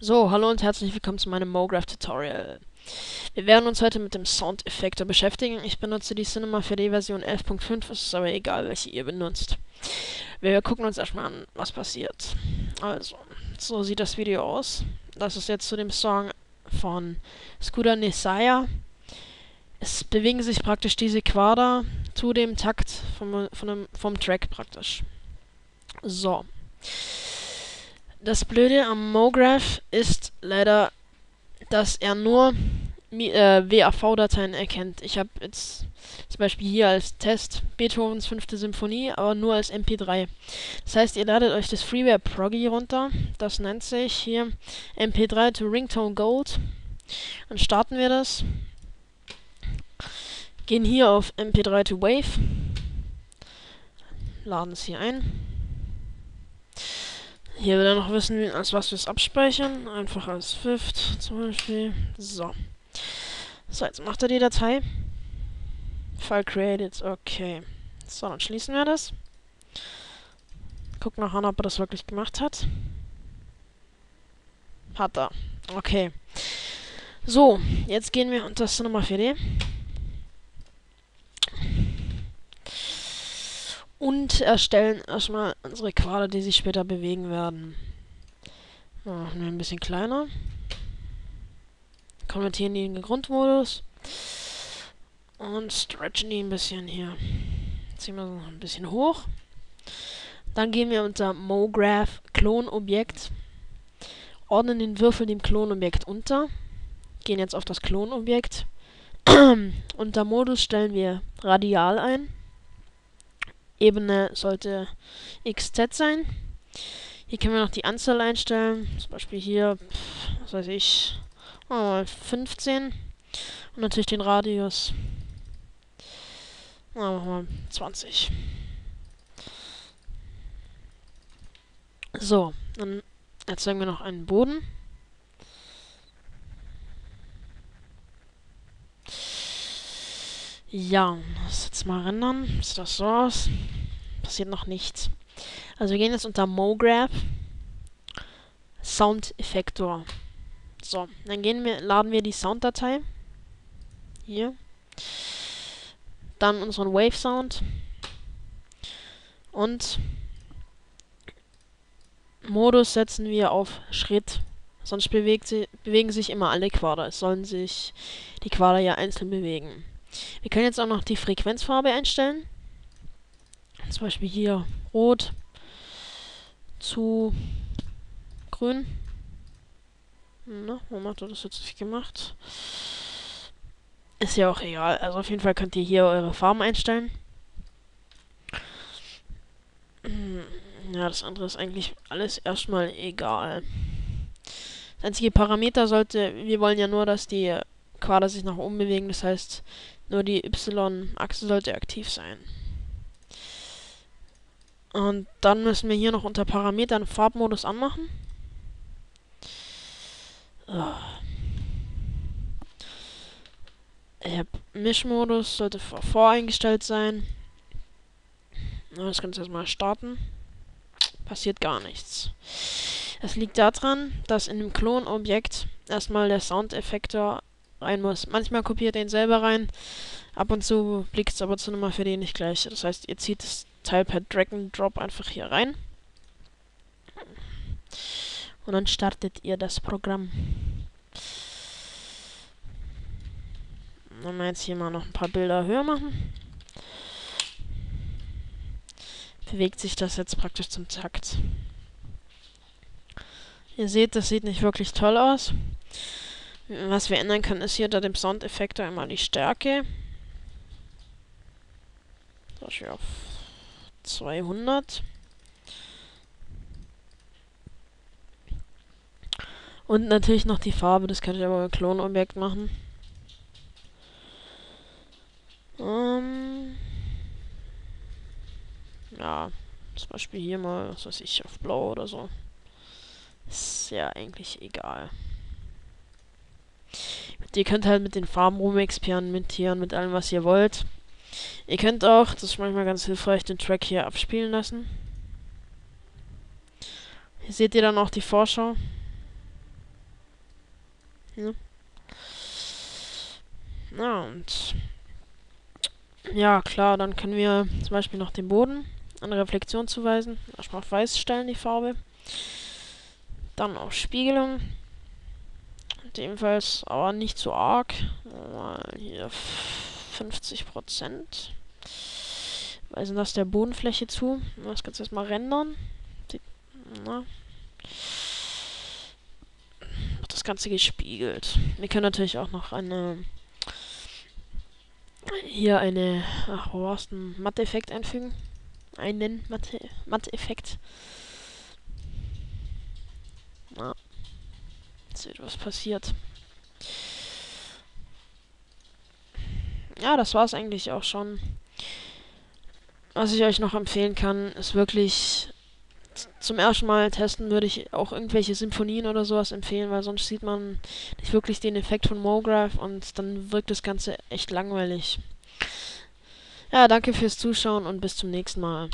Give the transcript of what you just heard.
So, hallo und herzlich willkommen zu meinem MoGraph Tutorial. Wir werden uns heute mit dem Soundeffektor beschäftigen. Ich benutze die Cinema 4D Version 11.5, es ist aber egal, welche ihr benutzt. Wir gucken uns erstmal an, was passiert. Also, so sieht das Video aus. Das ist jetzt zu dem Song von Scooter Nesaya. Es bewegen sich praktisch diese Quader zu dem Takt vom Track praktisch. So. Das Blöde am MoGraph ist leider, dass er nur WAV-Dateien erkennt. Ich habe jetzt zum Beispiel hier als Test Beethovens 5. Symphonie, aber nur als MP3. Das heißt, ihr ladet euch das Freeware Proggy runter. Das nennt sich hier MP3 to Ringtone Gold. Dann starten wir das. Gehen hier auf MP3 to Wave. Laden es hier ein. Hier will er noch wissen, als was wir es abspeichern. Einfach als Fifth zum Beispiel. So. So, jetzt macht er die Datei. File created. Okay. So, dann schließen wir das. Gucken noch an, ob er das wirklich gemacht hat. Hat er. Okay. So, jetzt gehen wir unter Cinema 4D. Und erstellen erstmal unsere Quader, die sich später bewegen werden. Machen wir ein bisschen kleiner. Konvertieren die in den Grundmodus. Und stretchen die ein bisschen hier. Ziehen wir so ein bisschen hoch. Dann gehen wir unter MoGraph Klonobjekt. Ordnen den Würfel dem Klonobjekt unter. Gehen jetzt auf das Klonobjekt. Unter Modus stellen wir Radial ein. Ebene sollte XZ sein. Hier können wir noch die Anzahl einstellen. Zum Beispiel hier, was weiß ich, 15. Und natürlich den Radius. Machen wir 20. So, dann erzeugen wir noch einen Boden. Ja, das jetzt mal rendern. Sieht das so aus? Passiert noch nichts. Also wir gehen jetzt unter MoGraph Soundeffektor. So, dann laden wir die Sounddatei. Hier. Dann unseren Wave Sound. Und Modus setzen wir auf Schritt. Sonst bewegen sich immer alle Quader. Es sollen sich die Quader ja einzeln bewegen. Wir können jetzt auch noch die Frequenzfarbe einstellen. Zum Beispiel hier rot zu grün. Na, warum hat er das jetzt nicht gemacht? Ist ja auch egal. Also auf jeden Fall könnt ihr hier eure Farben einstellen. Ja, das andere ist eigentlich alles erstmal egal. Das einzige Parameter wir wollen ja nur, dass die Quader sich nach oben bewegen. Das heißt, nur die Y-Achse sollte aktiv sein. Und dann müssen wir hier noch unter Parametern Farbmodus anmachen. Mischmodus sollte voreingestellt sein. Das Ganze erstmal starten. Passiert gar nichts. Das liegt daran, dass in dem Klonobjekt erstmal der Soundeffektor rein muss. Manchmal kopiert er ihn selber rein. Ab und zu blickt es aber zu Nummer für den nicht gleich. Das heißt, ihr zieht das Teil per Drag and Drop einfach hier rein. Und dann startet ihr das Programm. Wenn wir jetzt hier mal noch ein paar Bilder höher machen, bewegt sich das jetzt praktisch zum Takt. Ihr seht, das sieht nicht wirklich toll aus. Was wir ändern können, ist hier unter dem Soundeffektor einmal die Stärke. Zum Beispiel auf 200. Und natürlich noch die Farbe, das könnt ihr aber mit Klonobjekt machen. Ja, zum Beispiel hier mal, was weiß ich, auf Blau oder so. Ist ja eigentlich egal. Ihr könnt halt mit den Farben rumexperimentieren, mit allem, was ihr wollt. Ihr könnt auch, das ist manchmal ganz hilfreich, den Track hier abspielen lassen. Hier seht ihr dann auch die Vorschau. Ja, ja und ja, klar, dann können wir zum Beispiel noch den Boden an Reflexion zuweisen. Erstmal auf weiß stellen die Farbe. Dann auf Spiegelung. Ebenfalls, aber nicht so arg. Mal hier 50%. Weisen das der Bodenfläche zu. Das Ganze erstmal rendern. Na, wird das Ganze gespiegelt. Wir können natürlich auch noch wo war's denn? Matte-Effekt einfügen. Einen Matte-Effekt. Na, seht, was passiert. Ja, das war's eigentlich auch schon. Was ich euch noch empfehlen kann, ist wirklich zum ersten Mal testen würde ich auch irgendwelche Symphonien oder sowas empfehlen, weil sonst sieht man nicht wirklich den Effekt von MoGraph und dann wirkt das Ganze echt langweilig. Ja, danke fürs Zuschauen und bis zum nächsten Mal.